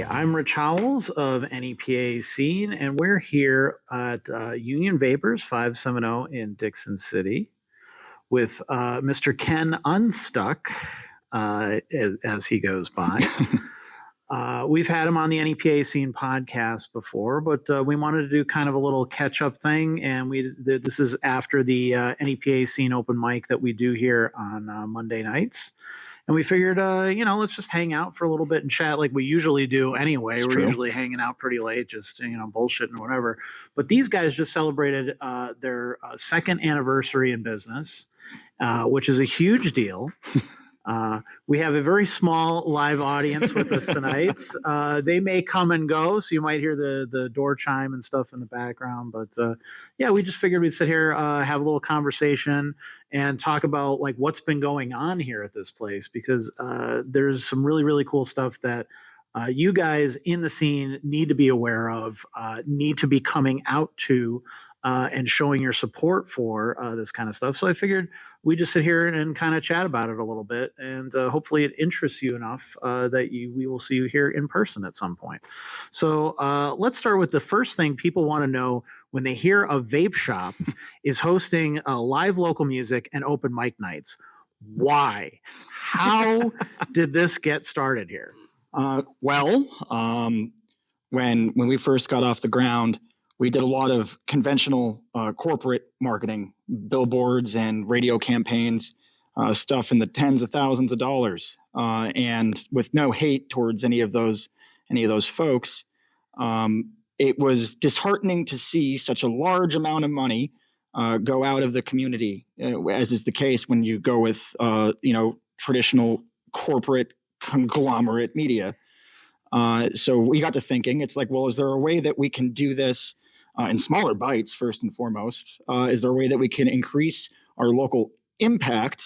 Hey, I'm Rich Howells of NEPA Scene, and we're here at Union Vapors 570 in Dickson City with Mr. Ken Unstuck, as he goes by. We've had him on the NEPA Scene podcast before, but we wanted to do kind of a little catch-up thing, and this is after the NEPA Scene Open Mic that we do here on Monday nights. And we figured, let's just hang out for a little bit and chat like we usually do anyway. We're usually hanging out pretty late, just, bullshitting or whatever. But these guys just celebrated their second anniversary in business, which is a huge deal. We have a very small live audience with us tonight. They may come and go, so you might hear the door chime and stuff in the background. But we just figured we'd sit here, have a little conversation, and talk about like what's been going on here at this place, because there's some really, really cool stuff that you guys in the scene need to be aware of, need to be coming out to, and showing your support for this kind of stuff. So I figured we just sit here and kind of chat about it a little bit, and hopefully it interests you enough that we will see you here in person at some point. So let's start with the first thing people want to know when they hear a vape shop is hosting live local music and open mic nights. Why? How did this get started here? When we first got off the ground, we did a lot of conventional corporate marketing, billboards and radio campaigns, stuff in the tens of thousands of dollars. And with no hate towards any of those folks, it was disheartening to see such a large amount of money go out of the community, as is the case when you go with traditional corporate conglomerate media. So we got to thinking, it's like, well, is there a way that we can do this in smaller bites, first and foremost? Is there a way that we can increase our local impact,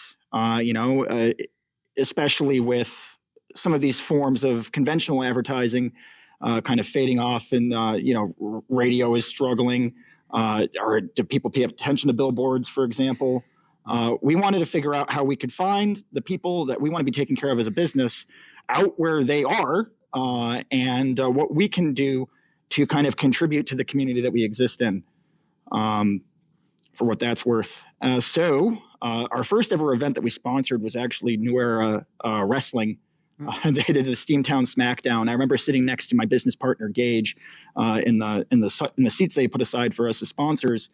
especially with some of these forms of conventional advertising kind of fading off, and, radio is struggling, or do people pay attention to billboards, for example? We wanted to figure out how we could find the people that we want to be taking care of as a business out where they are, and what we can do to kind of contribute to the community that we exist in, for what that's worth. So our first ever event that we sponsored was actually New Era Wrestling. They did a Steamtown Smackdown. I remember sitting next to my business partner Gage in the seats they put aside for us as sponsors,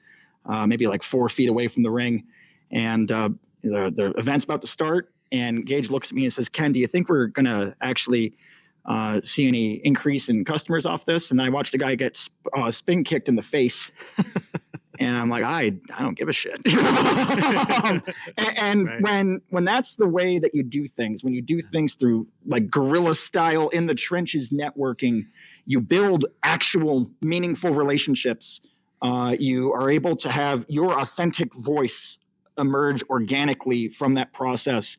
maybe like 4 feet away from the ring. And the event's about to start, and Gage looks at me and says, "Ken, do you think we're going to actually see any increase in customers off this?" And then I watched a guy get spin kicked in the face. And I'm like, I don't give a shit. And right. when that's the way that you do things, when you do things through like guerrilla style in the trenches networking, you build actual meaningful relationships. You are able to have your authentic voice emerge organically from that process.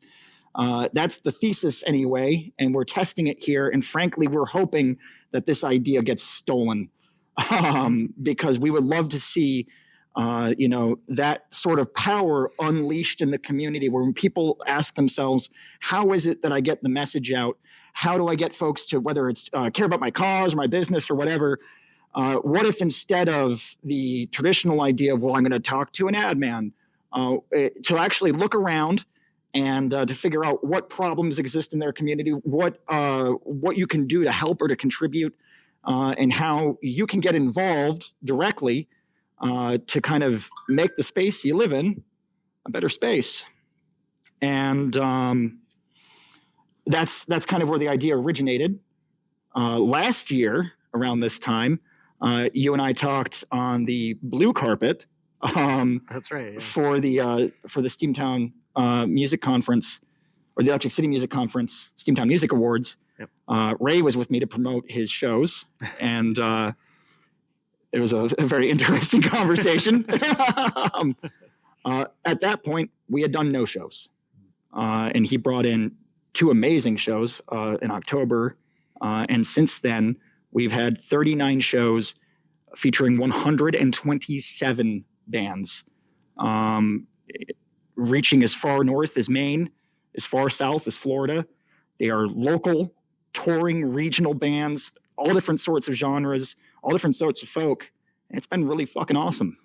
That's the thesis anyway, and we're testing it here. And frankly, we're hoping that this idea gets stolen, because we would love to see, that sort of power unleashed in the community, where when people ask themselves, how is it that I get the message out? How do I get folks to, whether it's care about my cause or my business or whatever, what if instead of the traditional idea of, well, I'm going to talk to an ad man, to actually look around and to figure out what problems exist in their community, what you can do to help or to contribute, and how you can get involved directly to kind of make the space you live in a better space. And that's kind of where the idea originated. Last year, around this time, you and I talked on the blue carpet. That's right. Yeah. For the Steamtown Music Conference, or the Electric City Music Conference, Steamtown Music Awards. Yep. Ray was with me to promote his shows, and it was a very interesting conversation. At that point, we had done no shows, and he brought in 2 amazing shows in October, and since then we've had 39 shows featuring 127 bands, reaching as far north as Maine, as far south as Florida. They are local touring regional bands, all different sorts of genres, all different sorts of folk. And it's been really fucking awesome.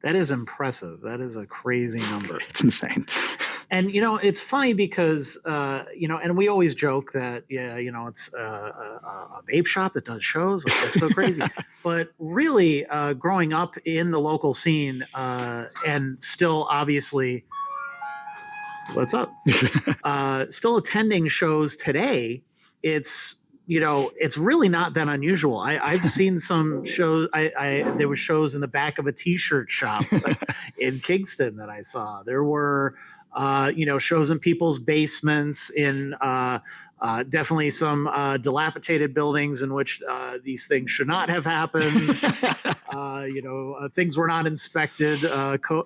That is impressive. That is a crazy number. It's insane. And, it's funny because, and we always joke that, it's a vape shop that does shows. Like, that's so crazy. But really, growing up in the local scene and still obviously, what's up? Still attending shows today, it's really not that unusual. I've seen some shows. There were shows in the back of a T-shirt shop in Kingston that I saw. There were, shows in people's basements, in definitely some dilapidated buildings in which these things should not have happened. Things were not inspected.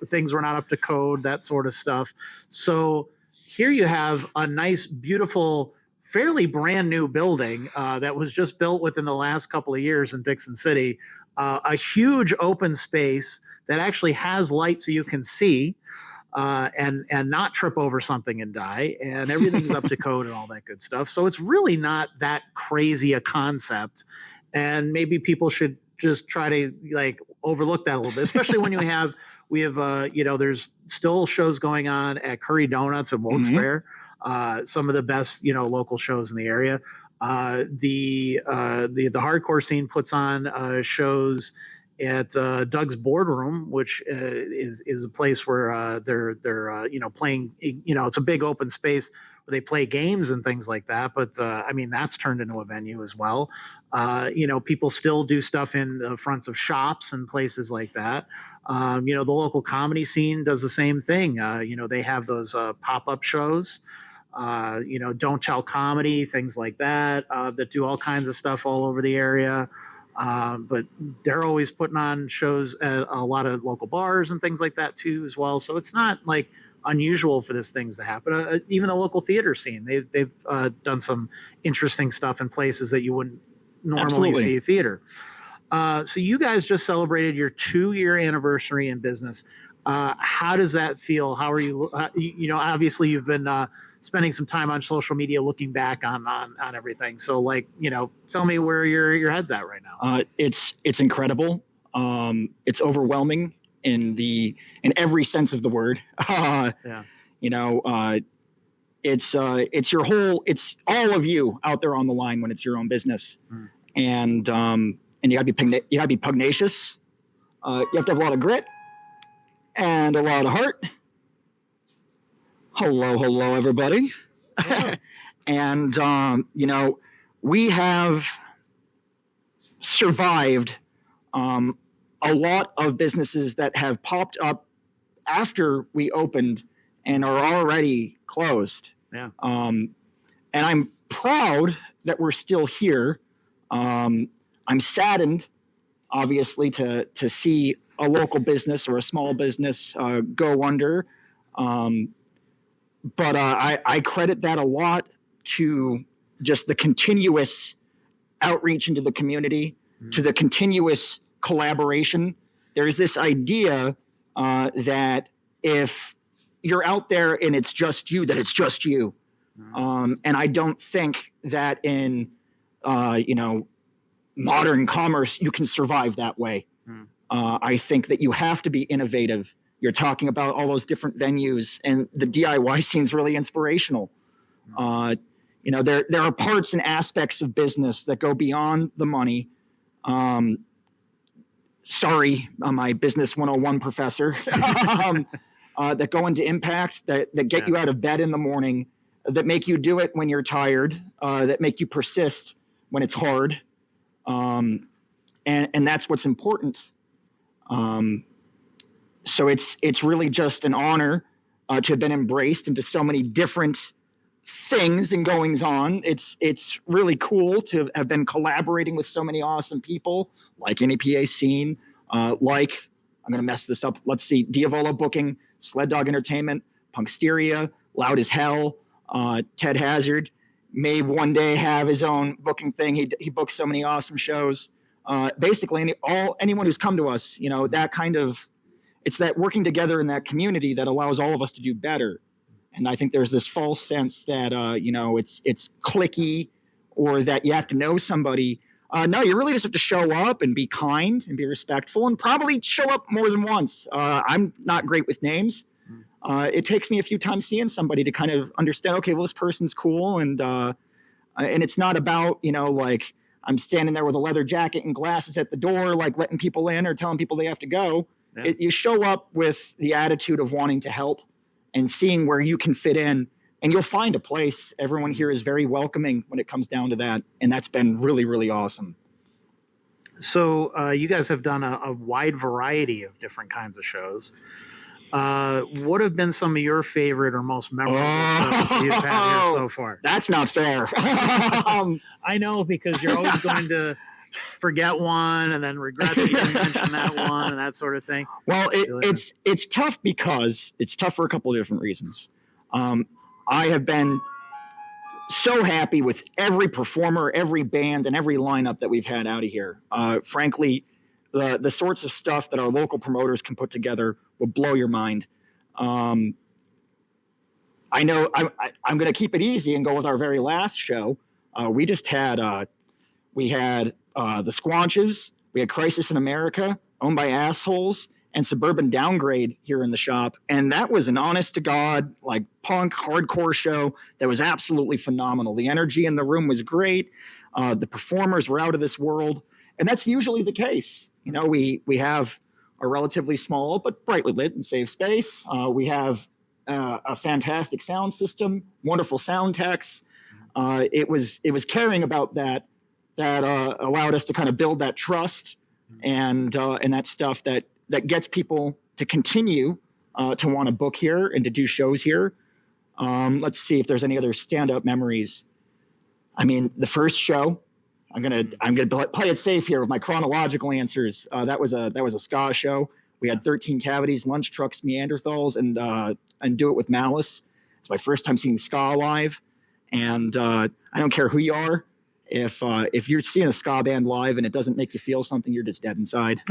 Things were not up to code, that sort of stuff. So here you have a nice, beautiful, fairly brand new building that was just built within the last couple of years in Dickson City, a huge open space that actually has light so you can see and not trip over something and die, and everything's up to code and all that good stuff. So it's really not that crazy a concept, and maybe people should just try to overlook that a little bit, especially when we have there's still shows going on at Curry Donuts in Wilkes-Barre. Some of the best, local shows in the area. The hardcore scene puts on shows at Doug's Boardroom, which is a place where they're playing. It's a big open space where they play games and things like that. But that's turned into a venue as well. People still do stuff in the fronts of shops and places like that. The local comedy scene does the same thing. They have those pop-up shows. Don't Tell Comedy, things like that, that do all kinds of stuff all over the area. But they're always putting on shows at a lot of local bars and things like that too as well. So it's not unusual for these things to happen. Even the local theater scene, they've done some interesting stuff in places that you wouldn't normally see a theater. So you guys just celebrated your 2-year anniversary in business. How does that feel? How are you? Obviously you've been spending some time on social media, looking back on everything. So tell me where your head's at right now. It's incredible. It's overwhelming in every sense of the word. Yeah. It's all of you out there on the line when it's your own business. And you gotta be pugnacious. You have to have a lot of grit and a lot of heart. Hello, everybody. Yeah. And, we have survived a lot of businesses that have popped up after we opened and are already closed. Yeah. And I'm proud that we're still here. I'm saddened, obviously, to see a local business or a small business go under. But I credit that a lot to just the continuous outreach into the community, to the continuous collaboration. There's this idea that if you're out there and it's just you, that it's just you. And I don't think that in, modern commerce, you can survive that way. I think that you have to be innovative. You're talking about all those different venues, and the DIY scene's really inspirational. There are parts and aspects of business that go beyond the money. Sorry, my business 101 professor, that go into impact, that get you out of bed in the morning, that make you do it when you're tired, that make you persist when it's hard. And that's what's important. So it's really just an honor to have been embraced into so many different things and goings on. It's really cool to have been collaborating with so many awesome people like NEPA Scene, I'm going to mess this up. Let's see, Diavolo Booking, Sled Dog Entertainment, Punksteria, Loud as Hell, Ted Hazard may one day have his own booking thing. He books so many awesome shows. Basically, anyone who's come to us, that kind of, it's that working together in that community that allows all of us to do better. And I think there's this false sense that, it's cliquey or that you have to know somebody. No, you really just have to show up and be kind and be respectful and probably show up more than once. I'm not great with names. It takes me a few times seeing somebody to kind of understand, okay, well, this person's cool. And it's not about, like I'm standing there with a leather jacket and glasses at the door, like letting people in or telling people they have to go. Yeah. You show up with the attitude of wanting to help and seeing where you can fit in. And you'll find a place. Everyone here is very welcoming when it comes down to that. And that's been really, really awesome. So you guys have done a wide variety of different kinds of shows. What have been some of your favorite or most memorable shows you've had here so far? That's not fair. I know, because you're always going to forget one and then regret that you didn't mention that one and that sort of thing. Well, it's tough because it's tough for a couple of different reasons. I have been so happy with every performer, every band, and every lineup that we've had out of here. Frankly, the sorts of stuff that our local promoters can put together will blow your mind. I know I'm going to keep it easy and go with our very last show. We just had the Squanches, we had Crisis in America, Owned by Assholes, and Suburban Downgrade here in the shop. And that was an honest to God, like punk hardcore show that was absolutely phenomenal. The energy in the room was great. The performers were out of this world. And that's usually the case. We have a relatively small but brightly lit and safe space. We have a fantastic sound system, wonderful sound techs. It was caring about that allowed us to kind of build that trust and that stuff that gets people to continue to want to book here and to do shows here. Let's see if there's any other stand-up memories. I mean, the first show, I'm gonna play it safe here with my chronological answers. That was a ska show. We had 13 Cavities, Lunch Trucks, Neanderthals, and Do It With Malice. It's my first time seeing ska live, and I don't care who you are. If you're seeing a ska band live and it doesn't make you feel something, you're just dead inside.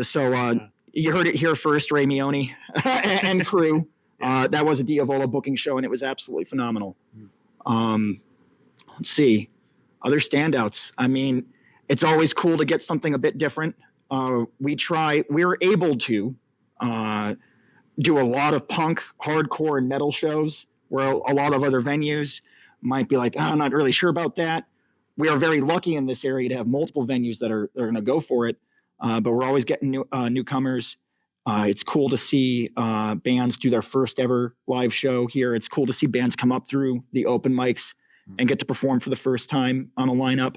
So you heard it here first, Ray Mione and crew. That was a Diavola booking show, and it was absolutely phenomenal. Let's see. Other standouts. I mean, it's always cool to get something a bit different. We're able to do a lot of punk, hardcore, and metal shows where a lot of other venues might be like, I'm not really sure about that. We are very lucky in this area to have multiple venues that are going to go for it. But we're always getting newcomers. It's cool to see bands do their first ever live show here. It's cool to see bands come up through the open mics and get to perform for the first time on a lineup.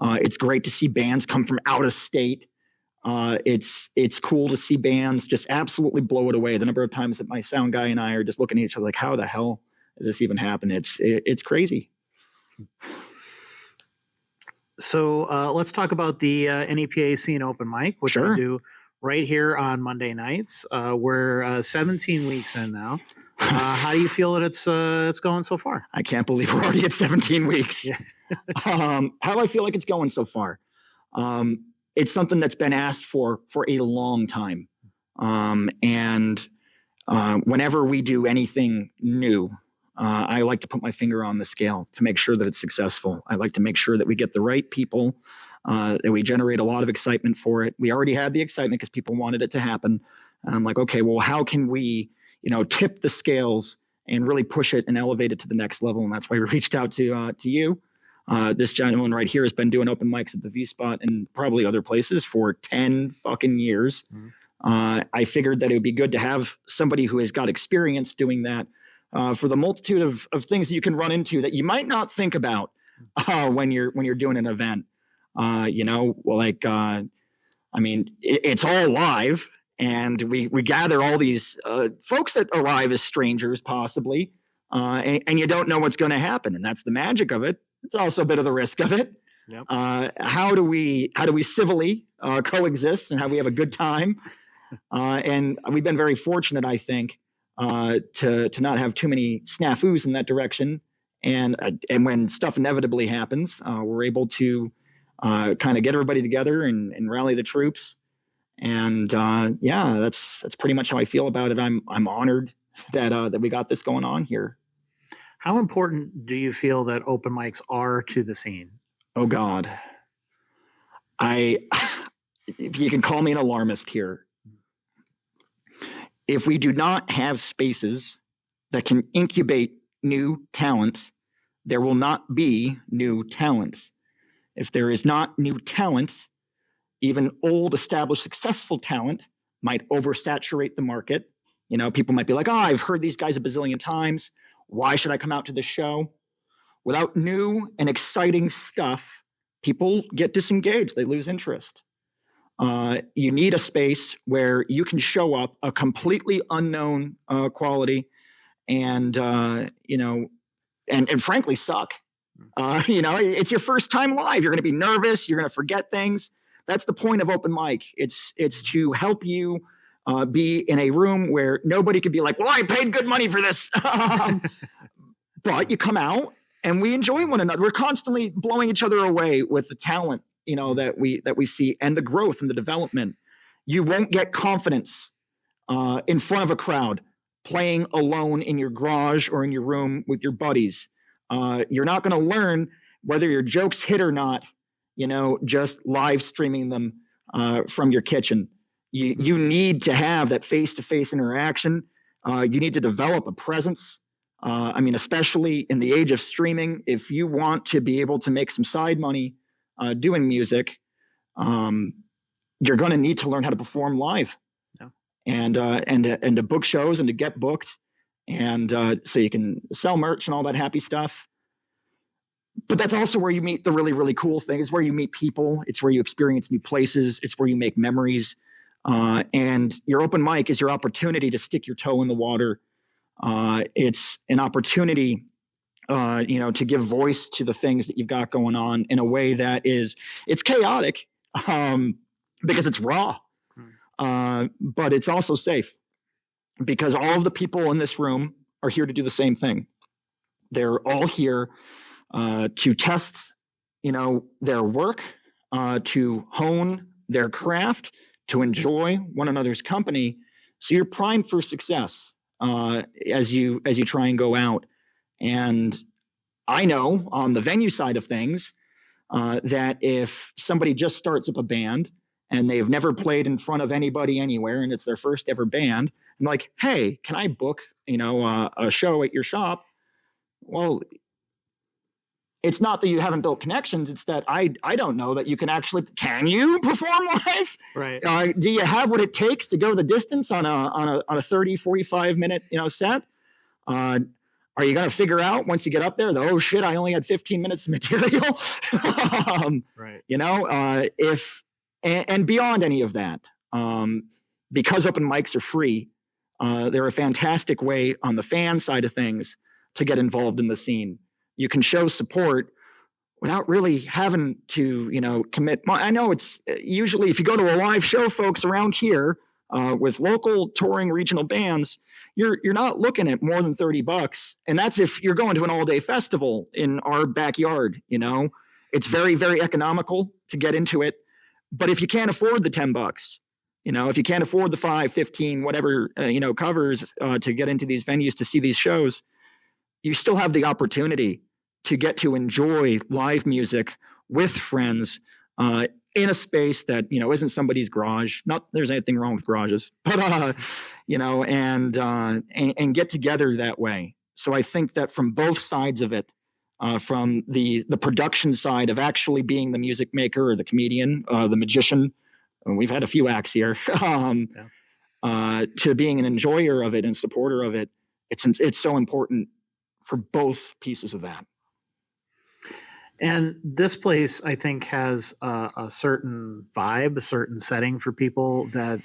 It's great to see bands come from out of state. It's cool to see bands just absolutely blow it away. The number of times that my sound guy and I are just looking at each other like, how the hell does this even happen? It's crazy. So let's talk about the NEPA Scene Open Mic, which we do right here on Monday nights. We're 17 weeks in now. How do you feel that it's going so far? I can't believe we're already at 17 weeks. Yeah. How do I feel like it's going so far? It's something that's been asked for a long time. And whenever we do anything new, I like to put my finger on the scale to make sure that it's successful. I like to make sure that we get the right people, that we generate a lot of excitement for it. We already had the excitement because people wanted it to happen. And I'm like, okay, well, how can we, tip the scales and really push it and elevate it to the next level? And that's why we reached out to you. This gentleman right here has been doing open mics at the V Spot and probably other places for 10 fucking years. Mm-hmm. I figured that it would be good to have somebody who has got experience doing that. For the multitude of things that you can run into that you might not think about when you're doing an event, it's all live, and we gather all these folks that arrive as strangers possibly, and you don't know what's going to happen, and that's the magic of it. It's also a bit of the risk of it. Yep. How do we civilly coexist and how we have a good time? And we've been very fortunate, I think, to not have too many snafus in that direction. And when stuff inevitably happens, we're able to kind of get everybody together and rally the troops. And that's pretty much how I feel about it. I'm honored that we got this going on here. How important do you feel that open mics are to the scene? Oh God. You can call me an alarmist here. If we do not have spaces that can incubate new talent, there will not be new talent. If there is not new talent, even old, established, successful talent might oversaturate the market. You know, people might be like, oh, I've heard these guys a bazillion times. Why should I come out to this show? Without new and exciting stuff, people get disengaged. They lose interest. You need a space where you can show up a completely unknown quality and, and frankly suck. It's your first time live. You're going to be nervous. You're going to forget things. That's the point of open mic. It's to help you be in a room where nobody could be like, well, I paid good money for this. But you come out and we enjoy one another. We're constantly blowing each other away with the talent, that we see and the growth and the development. You won't get confidence in front of a crowd playing alone in your garage or in your room with your buddies. You're not going to learn whether your jokes hit or not, just live streaming them from your kitchen. You need to have that face-to-face interaction. You need to develop a presence. Especially in the age of streaming, if you want to be able to make some side money doing music, you're going to need to learn how to perform live, and to book shows and to get booked, and so you can sell merch and all that happy stuff. But that's also where you meet the really, really cool thing. It's where you meet people. It's where you experience new places. It's where you make memories. And your open mic is your opportunity to stick your toe in the water. It's an opportunity, to give voice to the things that you've got going on in a way that it's chaotic, because it's raw, but it's also safe because all of the people in this room are here to do the same thing. They're all here, to test, their work, to hone their craft, to enjoy one another's company. So you're primed for success. As you try and go out. And I know on the venue side of things that if somebody just starts up a band and they've never played in front of anybody anywhere and it's their first ever band, I'm like, hey, can I book a show at your shop? Well, it's not that you haven't built connections. It's that I don't know that you can you perform live? Right. Do you have what it takes to go the distance on a 30, 45 minute, set? Are you going to figure out once you get up there that, oh shit, I only had 15 minutes of material? Right. And beyond any of that, because open mics are free, they're a fantastic way on the fan side of things to get involved in the scene. You can show support without really having to, commit. I know it's usually if you go to a live show, folks, around here with local touring regional bands, you're not looking at more than $30. And that's if you're going to an all-day festival in our backyard, It's very, very economical to get into it. But if you can't afford the $10, if you can't afford the 5, 15, whatever, covers to get into these venues to see these shows, you still have the opportunity to get to enjoy live music with friends in a space that, isn't somebody's garage. Not there's anything wrong with garages, but, and get together that way. So I think that from both sides of it, from the production side of actually being the music maker or the comedian, the magician, and we've had a few acts here, to being an enjoyer of it and supporter of it, it's so important for both pieces of that. And this place, I think, has a certain vibe, a certain setting for people that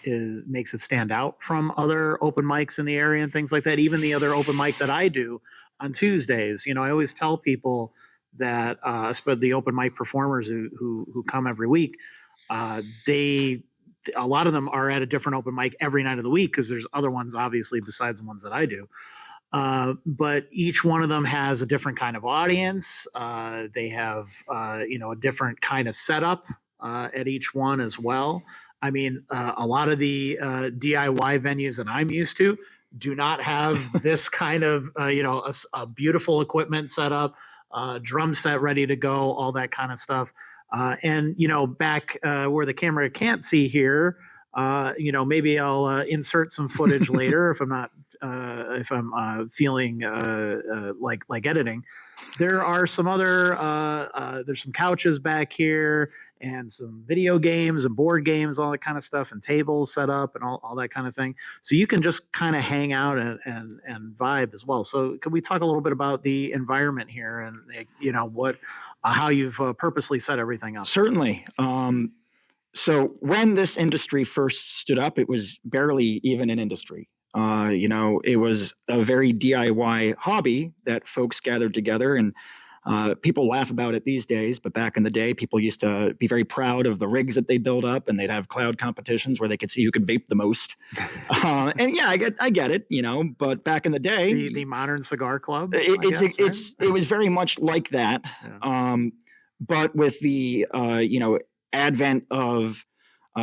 makes it stand out from other open mics in the area and things like that. Even the other open mic that I do on Tuesdays, I always tell people that, the open mic performers who come every week, a lot of them are at a different open mic every night of the week because there's other ones, obviously, besides the ones that I do. But each one of them has a different kind of audience. They have, a different kind of setup at each one as well. I mean, a lot of the DIY venues that I'm used to, do not have this kind of, a beautiful equipment set up, drum set ready to go, all that kind of stuff. And, back where the camera can't see here, maybe I'll insert some footage later if I'm feeling like editing. There are some other there's some couches back here and some video games and board games, all that kind of stuff, and tables set up and all that kind of thing. So you can just kind of hang out and vibe as well. So can we talk a little bit about the environment here and how you've purposely set everything up? Certainly. So when this industry first stood up, it was barely even an industry. It was a very DIY hobby that folks gathered together, and people laugh about it these days. But back in the day, people used to be very proud of the rigs that they built up, and they'd have cloud competitions where they could see who could vape the most. And yeah, I get it, But back in the day, the modern cigar club, it was very much like that. Yeah. But with the advent of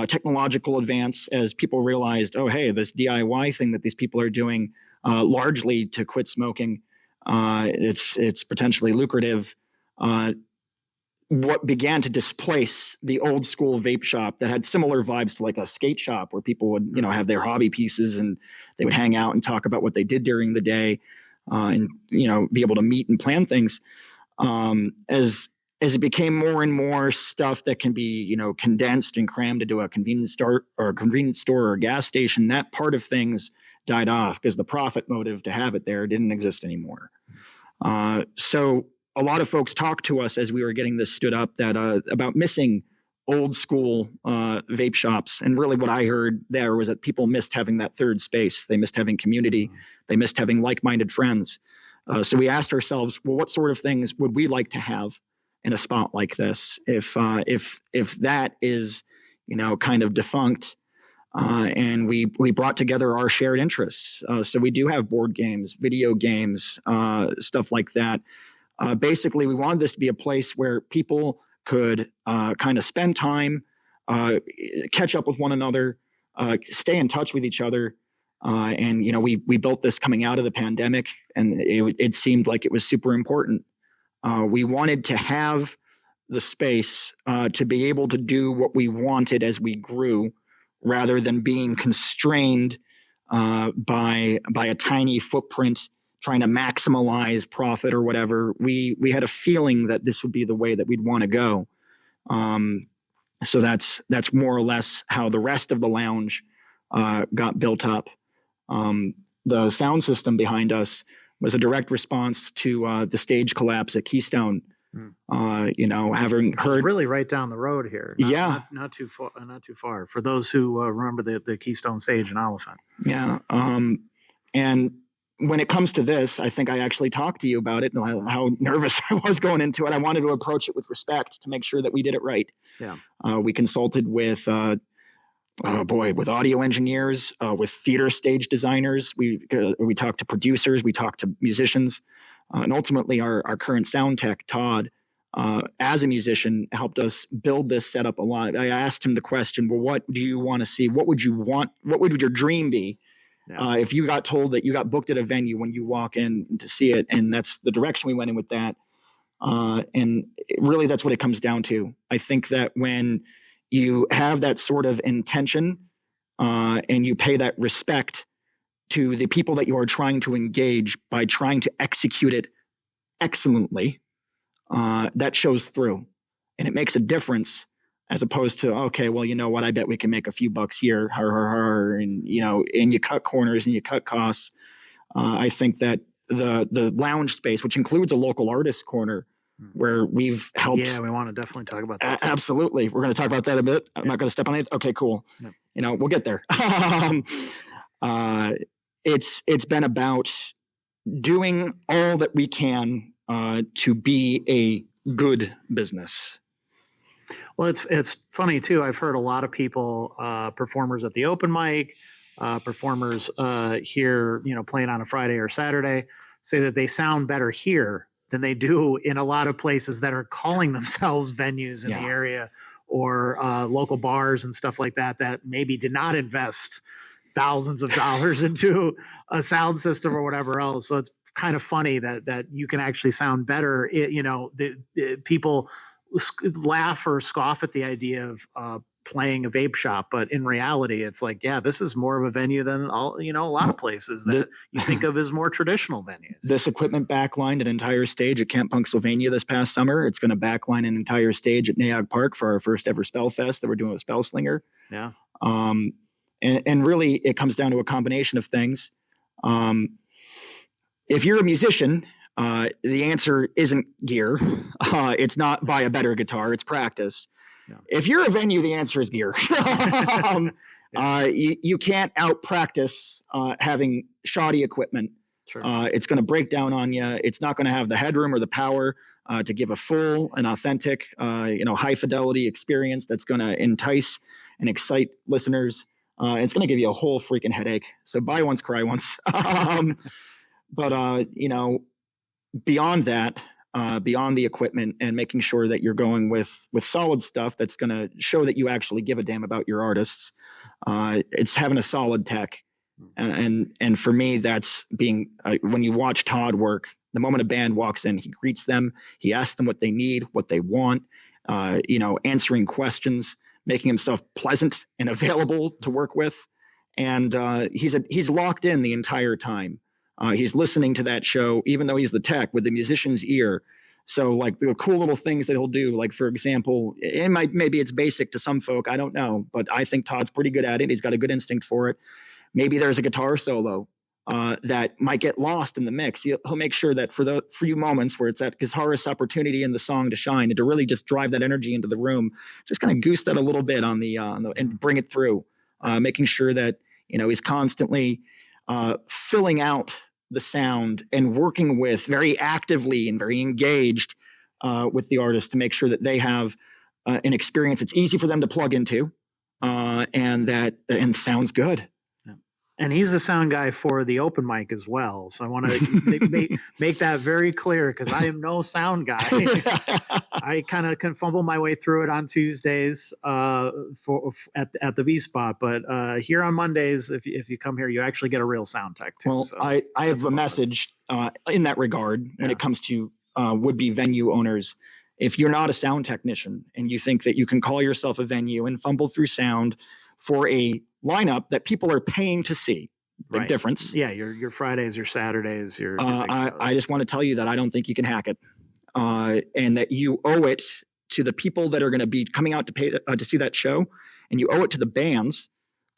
technological advance, as people realized, oh, hey, this DIY thing that these people are doing, largely to quit smoking, it's potentially lucrative. What began to displace the old school vape shop that had similar vibes to like a skate shop where people would, have their hobby pieces and they would hang out and talk about what they did during the day, and be able to meet and plan things. As it became more and more stuff that can be, condensed and crammed into a convenience store or a gas station, that part of things died off because the profit motive to have it there didn't exist anymore. So a lot of folks talked to us as we were getting this stood up about missing old school vape shops. And really what I heard there was that people missed having that third space. They missed having community. They missed having like-minded friends. So we asked ourselves, well, what sort of things would we like to have in a spot like this, if that is, kind of defunct, and we brought together our shared interests. So we do have board games, video games, stuff like that. Basically, we wanted this to be a place where people could kind of spend time, catch up with one another, stay in touch with each other. And we built this coming out of the pandemic, and it seemed like it was super important. We wanted to have the space to be able to do what we wanted as we grew, rather than being constrained by a tiny footprint, trying to maximize profit or whatever. We had a feeling that this would be the way that we'd want to go. So that's more or less how the rest of the lounge got built up. The sound system behind us was a direct response to the stage collapse at Keystone. Having heard, it's really right down the road here. Not too far. For those who remember the Keystone stage in Oliphant. Yeah. And when it comes to this, I think I actually talked to you about it and how nervous I was going into it. I wanted to approach it with respect to make sure that we did it right. Yeah. We consulted with with audio engineers, with theater stage designers. We talked to producers, we talked to musicians, and ultimately our current sound tech, Todd, as a musician, helped us build this setup a lot. I asked him the question, well, what do you want to see? What would you want? What would your dream be? Yeah. If you got told that you got booked at a venue when you walk in to see it? And that's the direction we went in with that. And really, that's what it comes down to. I think that when you have that sort of intention, and you pay that respect to the people that you are trying to engage by trying to execute it excellently, that shows through, and it makes a difference, as opposed to, okay, well, you know what, I bet we can make a few bucks here, and you cut corners and you cut costs. I think that the lounge space, which includes a local artist corner, where we've helped. Yeah, we want to definitely talk about that. Absolutely. We're going to talk about that a bit. I'm not going to step on it. Okay, cool. Yeah. We'll get there. It's been about doing all that we can to be a good business. Well, it's funny too. I've heard a lot of people, performers at the open mic, performers here, playing on a Friday or Saturday, say that they sound better here than they do in a lot of places that are calling themselves venues in the area, or local bars and stuff like that maybe did not invest thousands of dollars into a sound system or whatever else. So it's kind of funny that you can actually sound better. People laugh or scoff at the idea of playing a vape shop, but in reality, it's like, yeah, this is more of a venue than a lot of places that you think of as more traditional venues. This equipment backlined an entire stage at Camp Pennsylvania this past summer. It's going to backline an entire stage at Nayog Park for our first ever Spell Fest that we're doing with Spell Slinger. Yeah. And really, it comes down to a combination of things. If you're a musician, the answer isn't gear. It's not buy a better guitar. It's practice. Yeah. If you're a venue, the answer is gear. You can't out practice having shoddy equipment. Sure. It's going to break down on you. It's not going to have the headroom or the power to give a full and authentic, high fidelity experience that's going to entice and excite listeners. It's going to give you a whole freaking headache. So buy once, cry once. But beyond that, beyond the equipment and making sure that you're going with solid stuff that's going to show that you actually give a damn about your artists. It's having a solid tech. And for me, that's being, when you watch Todd work, the moment a band walks in, he greets them, he asks them what they need, what they want, answering questions, making himself pleasant and available to work with. And he's locked in the entire time. He's listening to that show, even though he's the tech, with the musician's ear. So like the cool little things that he'll do, like for example, maybe it's basic to some folk, I don't know, but I think Todd's pretty good at it. He's got a good instinct for it. Maybe there's a guitar solo that might get lost in the mix. He'll make sure that for the few moments where it's that guitarist opportunity in the song to shine and to really just drive that energy into the room, just kind of goose that a little bit on the and bring it through, making sure that he's constantly filling out the sound and working with very actively and very engaged with the artist to make sure that they have an experience that's easy for them to plug into and sounds good. And he's the sound guy for the open mic as well. So I want to make that very clear because I am no sound guy. I kind of can fumble my way through it on Tuesdays at the V spot. But here on Mondays, if you come here, you actually get a real sound tech too. Well, so I have a message in that regard when it comes to would-be venue owners. If you're not a sound technician and you think that you can call yourself a venue and fumble through sound for a lineup that people are paying to see. Big difference. Yeah, your Fridays, your Saturdays, your I just want to tell you that I don't think you can hack it, and that you owe it to the people that are going to be coming out to pay to see that show, and you owe it to the bands,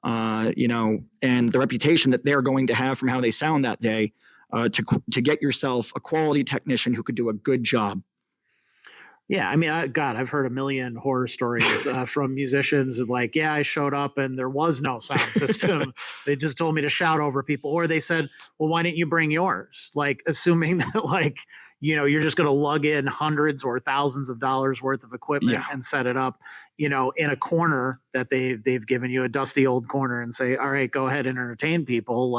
and the reputation that they're going to have from how they sound that day, to get yourself a quality technician who could do a good job. Yeah, I mean, I've heard a million horror stories from musicians like, yeah, I showed up and there was no sound system. They just told me to shout over people. Or they said, well, why didn't you bring yours? Like, assuming that, you're just going to lug in hundreds or thousands of dollars worth of equipment and set it up, in a corner that they've given you, a dusty old corner, and say, all right, go ahead and entertain people.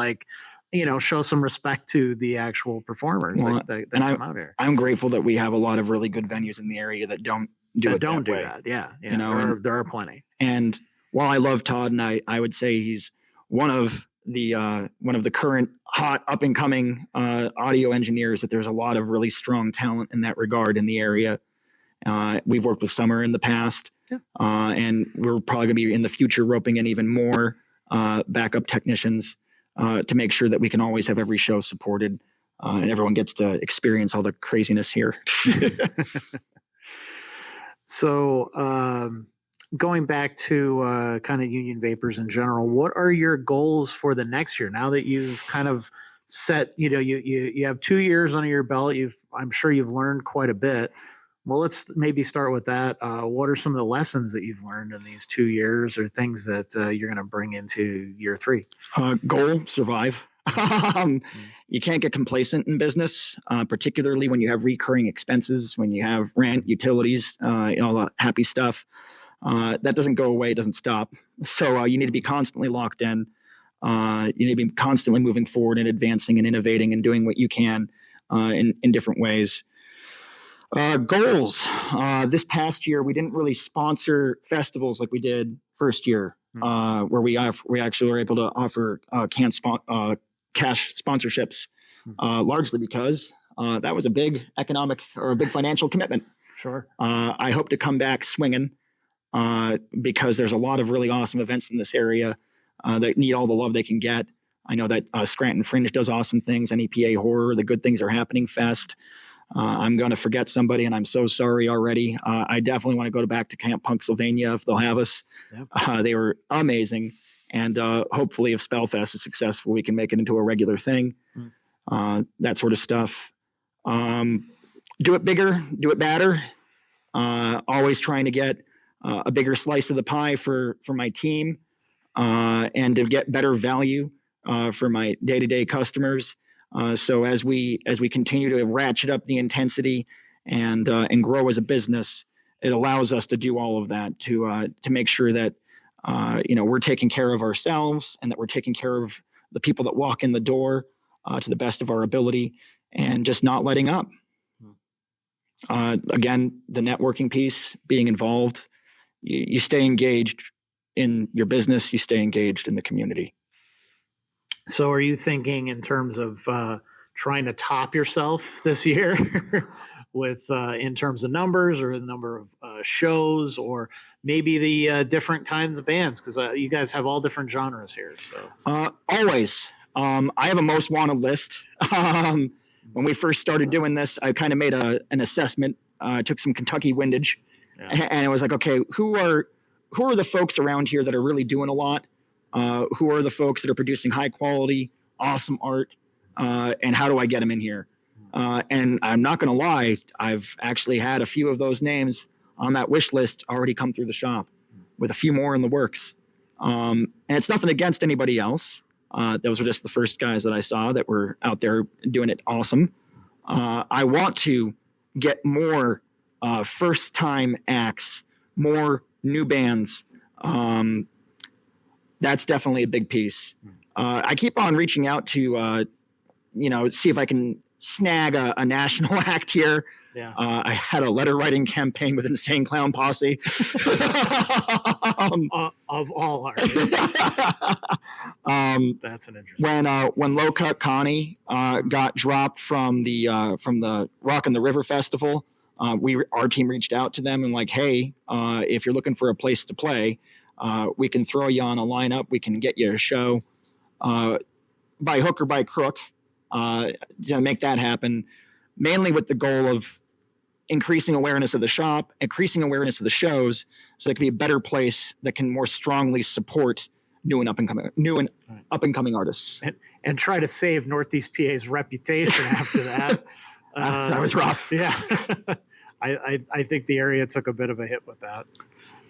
Show some respect to the actual performers that come out here. I'm grateful that we have a lot of really good venues in the area that don't do that. Yeah. There are plenty. And while I love Todd, and I would say he's one of the current hot up and coming audio engineers, that there's a lot of really strong talent in that regard in the area. We've worked with Summer in the past, and we're probably going to be in the future roping in even more backup technicians. To make sure that we can always have every show supported and everyone gets to experience all the craziness here. So going back to kind of Union Vapors in general, what are your goals for the next year? Now that you've kind of set, you have 2 years under your belt, I'm sure you've learned quite a bit. Well, let's maybe start with that. What are some of the lessons that you've learned in these 2 years, or things that you're going to bring into year 3? Goal, survive. You can't get complacent in business, particularly when you have recurring expenses, when you have rent, utilities, all that happy stuff. That doesn't go away. It doesn't stop. So you need to be constantly locked in. You need to be constantly moving forward and advancing and innovating and doing what you can in different ways. Goals. This past year, we didn't really sponsor festivals like we did first year. where we actually were able to offer cash sponsorships, largely because that was a big economic or a big financial commitment. Sure. I hope to come back swinging because there's a lot of really awesome events in this area that need all the love they can get. I know that Scranton Fringe does awesome things, NEPA Horror, the Good Things Are Happening Fest. I'm going to forget somebody, and I'm so sorry already. I definitely want to go back to Camp Punksylvania if they'll have us. Yep. They were amazing. And hopefully if Spellfest is successful, we can make it into a regular thing. That sort of stuff. Do it bigger, do it badder. Always trying to get a bigger slice of the pie for my team and to get better value for my day-to-day customers. So as we continue to ratchet up the intensity and grow as a business, it allows us to do all of that to make sure that we're taking care of ourselves and that we're taking care of the people that walk in the door to the best of our ability and just not letting up. Again, the networking piece, being involved, you stay engaged in your business, you stay engaged in the community. So are you thinking in terms of trying to top yourself this year with in terms of numbers or the number of shows or maybe the different kinds of bands? Because you guys have all different genres here. So always. I have a most wanted list. When we first started doing this, I kind of made an assessment. I took some Kentucky windage, and it was like, okay, who are the folks around here that are really doing a lot? Who are the folks that are producing high quality, awesome art? And how do I get them in here? And I'm not going to lie, I've actually had a few of those names on that wish list already come through the shop, with a few more in the works. And it's nothing against anybody else. Those were just the first guys that I saw that were out there doing it awesome. I want to get more first-time acts, more new bands. That's definitely a big piece. I keep on reaching out to, see if I can snag a national act here. Yeah. I had a letter writing campaign with Insane Clown Posse. Of all artists. That's an interesting. When Low Cut Connie got dropped from the Rock and the River Festival, our team reached out to them and like, hey, if you're looking for a place to play, we can throw you on a lineup. We can get you a show by hook or by crook to make that happen, mainly with the goal of increasing awareness of the shop, increasing awareness of the shows, so it can be a better place that can more strongly support new and up and coming artists, and try to save Northeast PA's reputation after that. That was rough. Yeah, I think the area took a bit of a hit with that.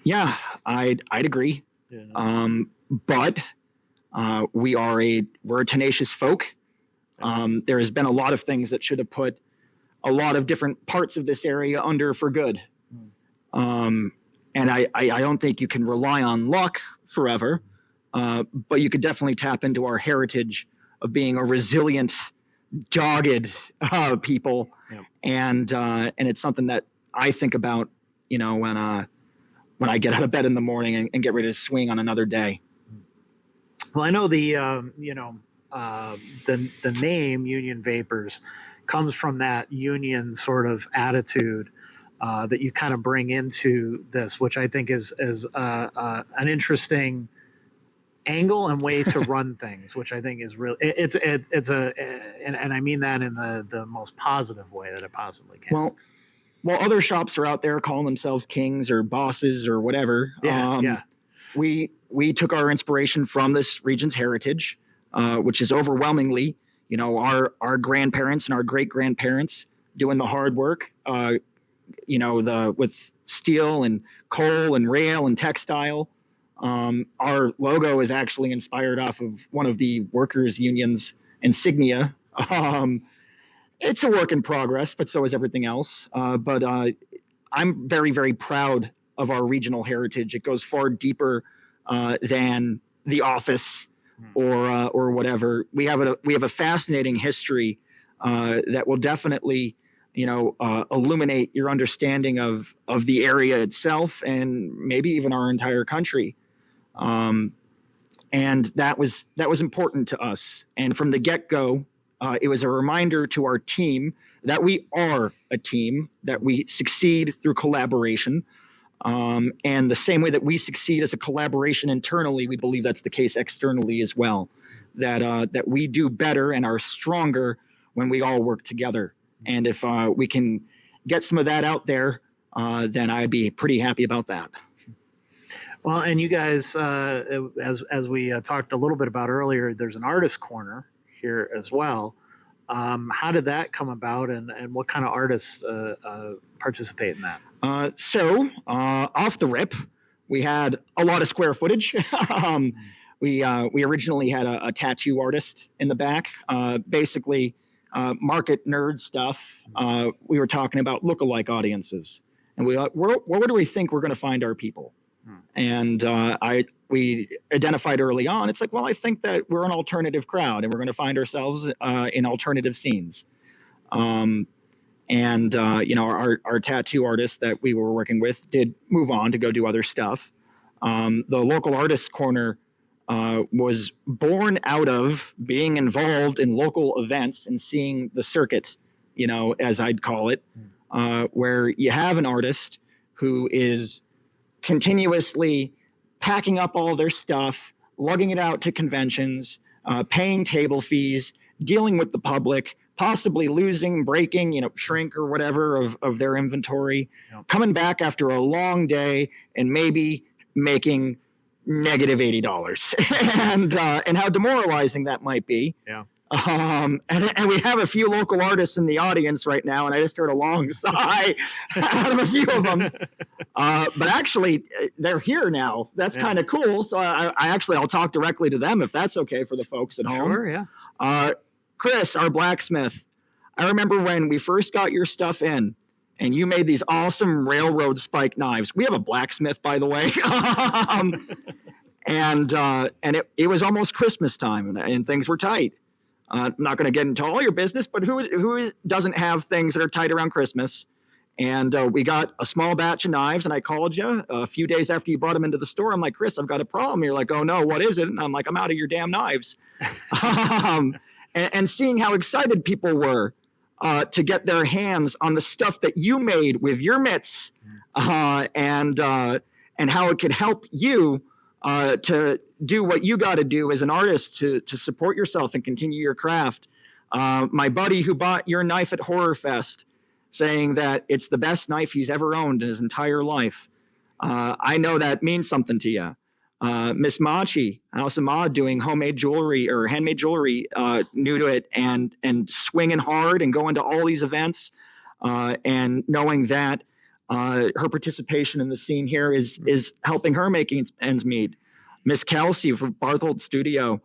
Yeah, I'd agree. Yeah. But we're a tenacious folk. There has been a lot of things that should have put a lot of different parts of this area under for good. And I don't think you can rely on luck forever, but you could definitely tap into our heritage of being a resilient, dogged people. Yep. And it's something that I think about, when I get out of bed in the morning and get ready to swing on another day. Well, I know the name Union Vapors comes from that union sort of attitude that you kind of bring into this, which I think is an interesting angle and way to run things, which I think is really and I mean that in the most positive way that it possibly can. Well, while other shops are out there calling themselves kings or bosses or whatever, we took our inspiration from this region's heritage, which is overwhelmingly, our grandparents and our great grandparents doing the hard work, with steel and coal and rail and textile. Our logo is actually inspired off of one of the workers' unions insignia. It's a work in progress, but so is everything else. But I'm very, very proud of our regional heritage. It goes far deeper than the office or whatever. We have a fascinating history that will definitely illuminate your understanding of the area itself and maybe even our entire country. And that was important to us. And from the get-go, it was a reminder to our team that we are a team, that we succeed through collaboration. And the same way that we succeed as a collaboration internally, we believe that's the case externally as well. That we do better and are stronger when we all work together. And if we can get some of that out there, then I'd be pretty happy about that. Well, and you guys, as we talked a little bit about earlier, there's an artist corner here as well. How did that come about, and what kind of artists participate in that? So off the rip, we had a lot of square footage. We originally had a tattoo artist in the back, basically market nerd stuff. We were talking about lookalike audiences, and where do we think we're going to find our people? And we identified early on, it's like, well, I think that we're an alternative crowd and we're going to find ourselves in alternative scenes. Our tattoo artist that we were working with did move on to go do other stuff. The local artists corner was born out of being involved in local events and seeing the circuit, as I'd call it, where you have an artist who is continuously packing up all their stuff, lugging it out to conventions, paying table fees, dealing with the public, possibly losing, breaking, shrink or whatever of their inventory, coming back after a long day and maybe making negative $80 and how demoralizing that might be. Yeah. And we have a few local artists in the audience right now, and I just heard a long sigh out of a few of them. But actually, they're here now. That's kind of cool. So I'll talk directly to them if that's okay for the folks at home. Sure, yeah. Chris, our blacksmith, I remember when we first got your stuff in, and you made these awesome railroad spike knives. We have a blacksmith, by the way. And it was almost Christmas time, and things were tight. I'm not going to get into all your business, but who doesn't have things that are tight around Christmas? And we got a small batch of knives, and I called you a few days after you brought them into the store. I'm like, Chris, I've got a problem. You're like, oh, no, what is it? And I'm like, I'm out of your damn knives. And seeing how excited people were to get their hands on the stuff that you made with your mitts and how it could help you to do what you got to do as an artist to support yourself and continue your craft. My buddy who bought your knife at Horror Fest, saying that it's the best knife he's ever owned in his entire life. I know that means something to you. Miss Machi, House of Ma, doing homemade jewelry or handmade jewelry, new to it and swinging hard and going to all these events, and knowing that her participation in the scene here is helping her making ends meet. Miss Kelsey from Barthold Studio,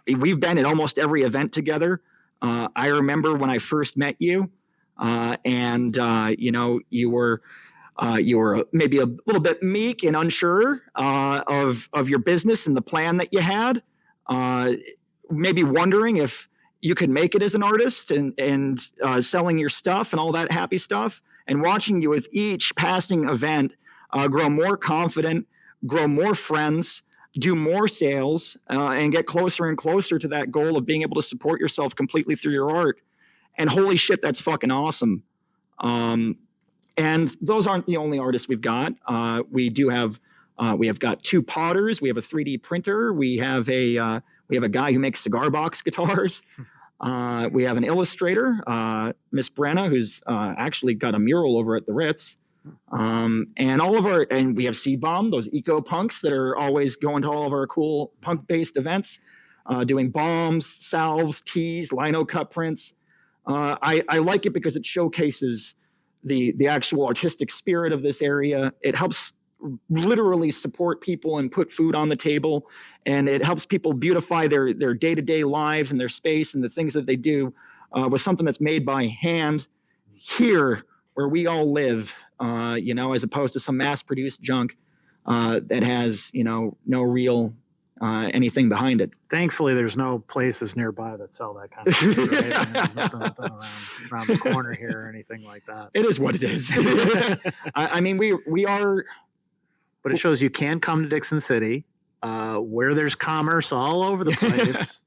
we've been at almost every event together. I remember when I first met you, you were maybe a little bit meek and unsure of your business and the plan that you had, maybe wondering if you could make it as an artist and selling your stuff and all that happy stuff, and watching you with each passing event grow more confident, grow more friends, do more sales, and get closer and closer to that goal of being able to support yourself completely through your art. And holy shit, that's fucking awesome. And those aren't the only artists we've got. We have got two potters. We have a 3D printer. We have a guy who makes cigar box guitars. We have an illustrator, Miss Brenna, who's actually got a mural over at the Ritz. And we have Seed Bomb, those eco punks that are always going to all of our cool punk based events, doing bombs, salves, teas, lino cut prints. I like it because it showcases the actual artistic spirit of this area. It helps literally support people and put food on the table, and it helps people beautify their day-to-day lives and their space and the things that they do with something that's made by hand here where we all live, as opposed to some mass-produced junk that has, no real anything behind it. Thankfully, there's no places nearby that sell that kind of food, right? I mean, there's nothing around the corner here or anything like that. It is what it is. I mean, but it shows you can come to Dickson City, where there's commerce all over the place,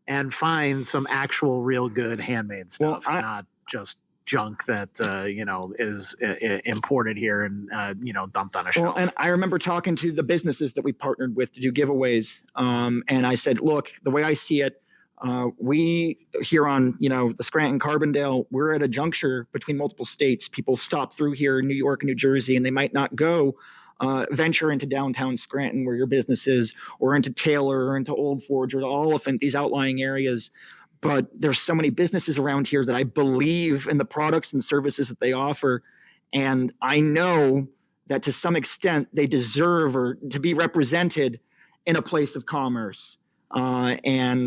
and find some actual real good handmade stuff, not just junk that is imported here and dumped on a shelf. Well, and I remember talking to the businesses that we partnered with to do giveaways, and I said, look, the way I see it, we here on the Scranton Carbondale, we're at a juncture between multiple states. People stop through here in New York and New Jersey, and they might not go venture into downtown Scranton where your business is, or into Taylor, or into Old Forge, or Oliphant, these outlying areas. But there's so many businesses around here that I believe in the products and services that they offer. And I know that to some extent they deserve or to be represented in a place of commerce. It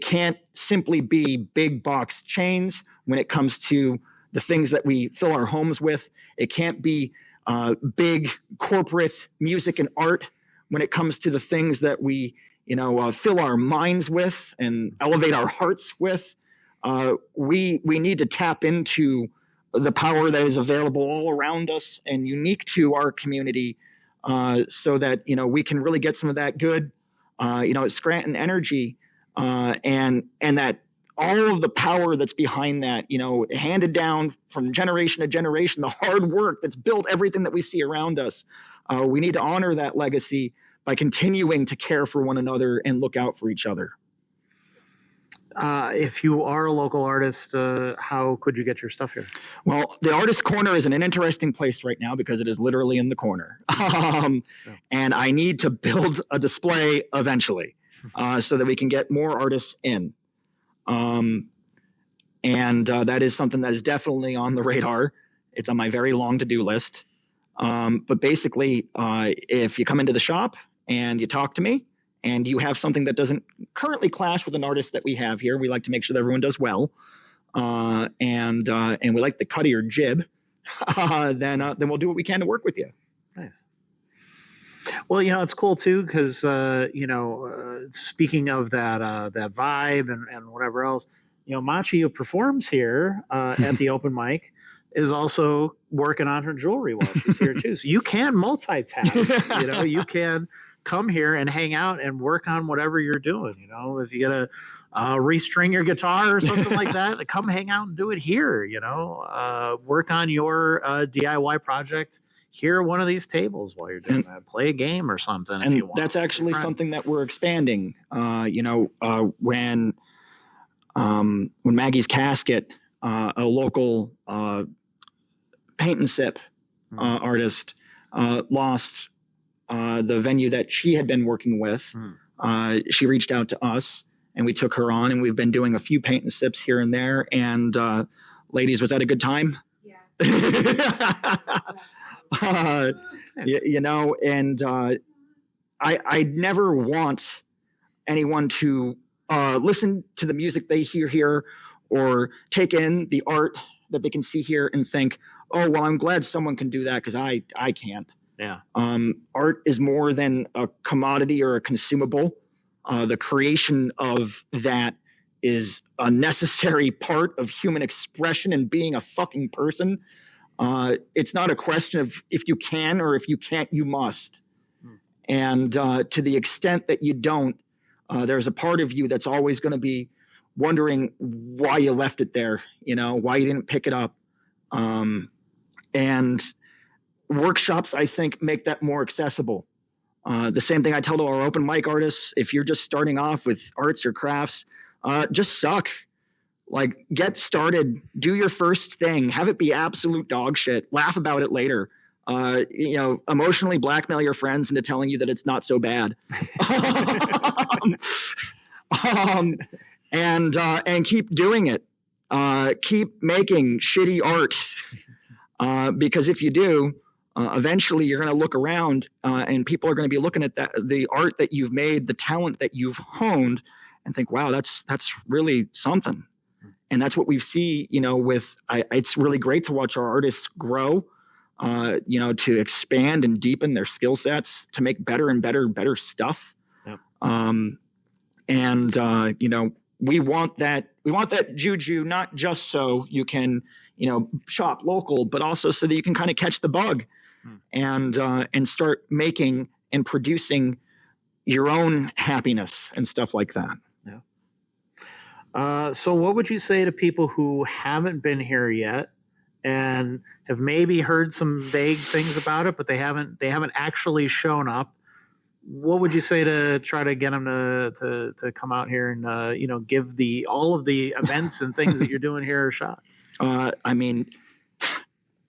can't simply be big box chains when it comes to the things that we fill our homes with. It can't be big corporate music and art when it comes to the things that we fill our minds with and elevate our hearts with. We need to tap into the power that is available all around us and unique to our community, so that we can really get some of that good, Scranton energy, and that all of the power that's behind that, handed down from generation to generation, the hard work that's built everything that we see around us. We need to honor that legacy by continuing to care for one another and look out for each other. If you are a local artist, how could you get your stuff here? Well, the Artist Corner is an interesting place right now because it is literally in the corner. And I need to build a display eventually so that we can get more artists in. That is something that is definitely on the radar. It's on my very long to-do list. But basically, if you come into the shop and you talk to me and you have something that doesn't currently clash with an artist that we have here, we like to make sure that everyone does well. And we like the cut of your jib, then we'll do what we can to work with you. Nice. Well, it's cool too, because speaking of that vibe and whatever else, Machi, who performs here at the open mic, is also working on her jewelry while she's here too. So you can multitask. You can come here and hang out and work on whatever you're doing. If you gotta restring your guitar or something like that, come hang out and do it here. Work on your DIY project here at one of these tables while you're doing that. Play a game or something if you want. That's actually something that we're expanding. When Maggie's Casket, a local paint and sip artist, lost the venue that she had been working with. She reached out to us and we took her on, and we've been doing a few paint and sips here and there. And ladies, was that a good time? Yeah. I never want anyone to listen to the music they hear here or take in the art that they can see here and think, oh, well, I'm glad someone can do that because I can't. Yeah. Art is more than a commodity or a consumable. The creation of that is a necessary part of human expression and being a fucking person. It's not a question of if you can or if you can't, you must. And to the extent that you don't, there's a part of you that's always going to be wondering why you left it there, why you didn't pick it up. And workshops, I think, make that more accessible. The same thing I tell to our open mic artists: if you're just starting off with arts or crafts, just suck. Like, get started, do your first thing, have it be absolute dog shit, laugh about it later. Emotionally blackmail your friends into telling you that it's not so bad. And keep doing it. Keep making shitty art. Because if you do, eventually you're going to look around and people are going to be looking at the art that you've made, the talent that you've honed, and think, wow, that's really something. And that's what we see, it's really great to watch our artists grow, to expand and deepen their skill sets, to make better and better stuff. Yep. We want that juju, not just so you can, shop local, but also so that you can kind of catch the bug. and start making and producing your own happiness and stuff like that. Yeah. So what would you say to people who haven't been here yet and have maybe heard some vague things about it, but they haven't actually shown up? What would you say to try to get them to come out here and give all of the events and things that you're doing here a shot? I mean,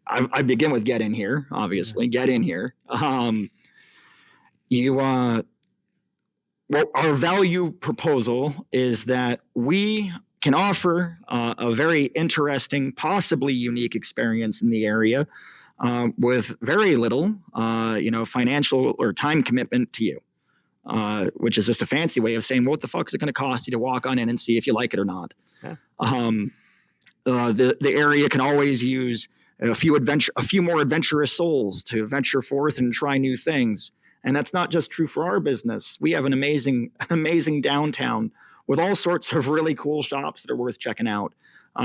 I begin with get in here, obviously. Get in here. Well, our value proposal is that we can offer a very interesting, possibly unique experience in the area with very little, financial or time commitment to you, which is just a fancy way of saying, well, what the fuck is it going to cost you to walk on in and see if you like it or not? Yeah. The area can always use a few more adventurous souls to venture forth and try new things. And that's not just true for our business. We have an amazing downtown with all sorts of really cool shops that are worth checking out.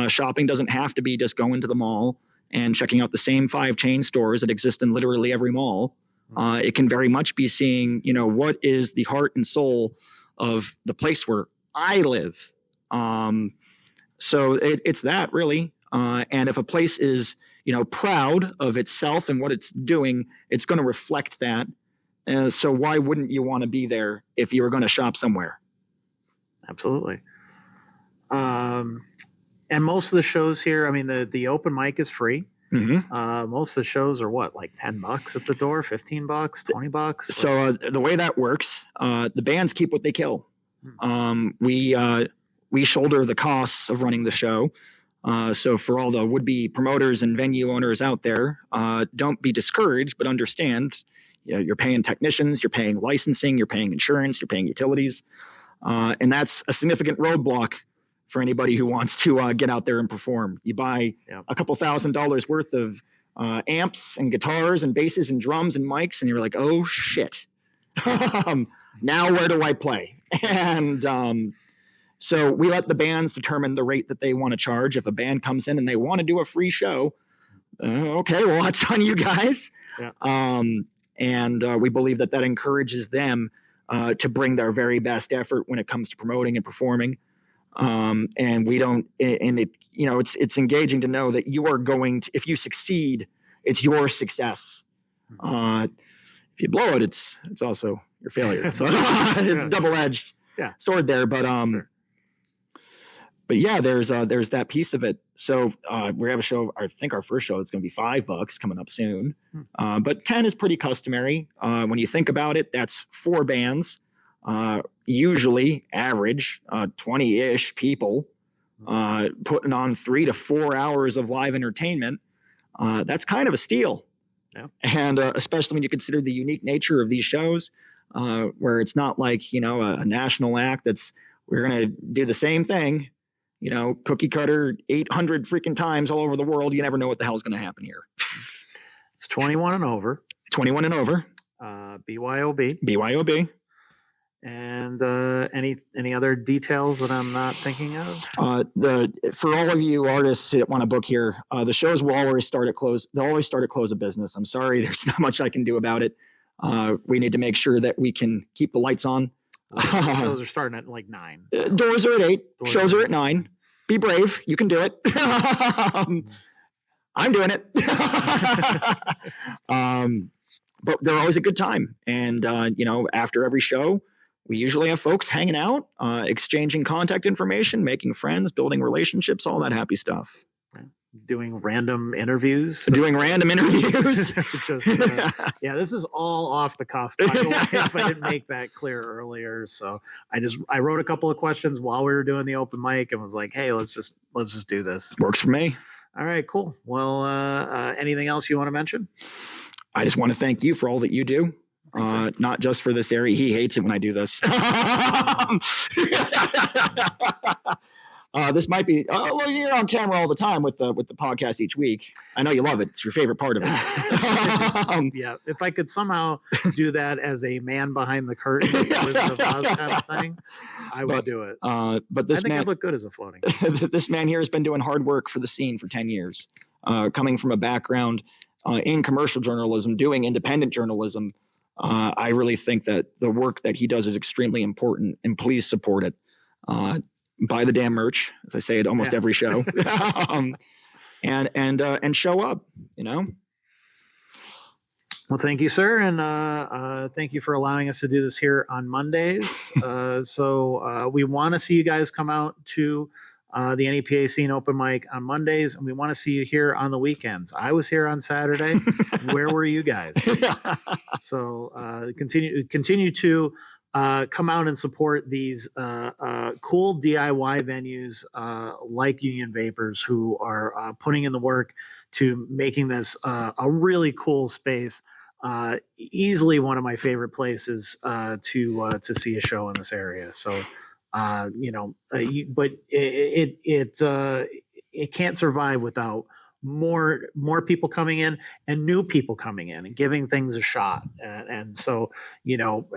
Shopping doesn't have to be just going to the mall and checking out the same 5 chain stores that exist in literally every mall. It can very much be seeing, what is the heart and soul of the place where I live. So it's that really. And if a place is, proud of itself and what it's doing, it's going to reflect that. So why wouldn't you want to be there if you were going to shop somewhere? Absolutely. And most of the shows here, I mean, the open mic is free. Mm-hmm. Most of the shows are what, like $10 at the door, $15, $20? So the way that works, the bands keep what they kill. We shoulder the costs of running the show. So for all the would-be promoters and venue owners out there, don't be discouraged, but understand, you're paying technicians, you're paying licensing, you're paying insurance, you're paying utilities. And that's a significant roadblock for anybody who wants to get out there and perform. You buy a couple $1,000s worth of amps and guitars and basses and drums and mics, and you're like, oh, shit. Now where do I play? And so we let the bands determine the rate that they want to charge. If a band comes in and they want to do a free show, okay, well, that's on you guys. Yeah. And we believe that encourages them to bring their very best effort when it comes to promoting and performing. And we don't, and it, it's engaging to know that you are going to, if you succeed, it's your success. If you blow it, it's also your failure. It's a double-edged sword there, but, sure. But yeah, there's that piece of it. So we have a show. I think our first show is going to be $5 coming up soon. But 10 is pretty customary. When you think about it, that's 4 bands, usually average 20-ish people, putting on 3 to 4 hours of live entertainment. That's kind of a steal. Yeah. And especially when you consider the unique nature of these shows, where it's not like, a national act we're going to do the same thing. Cookie cutter 800 freaking times all over the world. You never know what the hell's going to happen here. It's 21 and over. 21 and over. BYOB. BYOB. And any other details that I'm not thinking of? For all of you artists that want to book here, the shows will always start at close. They'll always start at close of business. I'm sorry, there's not much I can do about it. We need to make sure that we can keep the lights on. Shows are starting at like 9. Doors are at 8. Shows are at 9. Be brave. You can do it. I'm doing it. But they're always a good time. And, after every show, we usually have folks hanging out, exchanging contact information, making friends, building relationships, all that happy stuff. Doing random interviews. Just, this is all off the cuff, by the way, if I didn't make that clear earlier. So I wrote a couple of questions while we were doing the open mic and was like, hey, let's just do this. Works for me. All right, cool. Well, anything else you want to mention? I just want to thank you for all that you do. Not just for this area. He hates it when I do this. This might be, well, you're on camera all the time with the podcast each week. I know you love it. It's your favorite part of it. Yeah. If I could somehow do that as a man behind the curtain, Wizard of Oz kind of thing, I would do it. But this man, I'd look good as a floating. This man here has been doing hard work for the scene for 10 years, coming from a background in commercial journalism, doing independent journalism. I really think that the work that he does is extremely important, and please support it. Buy the damn merch, as I say at almost every show, and show up. Well, thank you, sir, and thank you for allowing us to do this here on Mondays. So we want to see you guys come out to the NEPA Scene Open Mic on Mondays, and we want to see you here on the weekends. I was here on Saturday. Where were you guys? So continue to come out and support these cool DIY venues like Union Vapors, who are putting in the work to making this a really cool space. Easily one of my favorite places to see a show in this area. So. But it can't survive without more people coming in and new people coming in and giving things a shot. And so,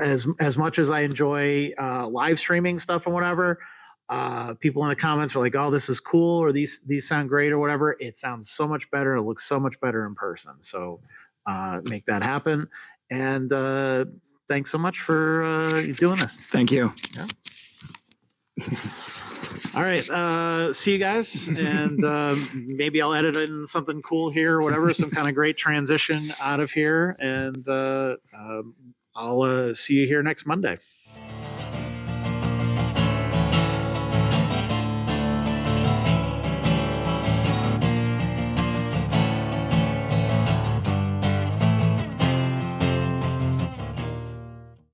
as much as I enjoy live streaming stuff and whatever, people in the comments are like, "Oh, this is cool," or "These sound great," or whatever. It sounds so much better. It looks so much better in person. So make that happen. And thanks so much for doing this. Thank you. Yeah. All right. See you guys. And maybe I'll edit in something cool here or whatever, some kind of great transition out of here. And I'll see you here next Monday.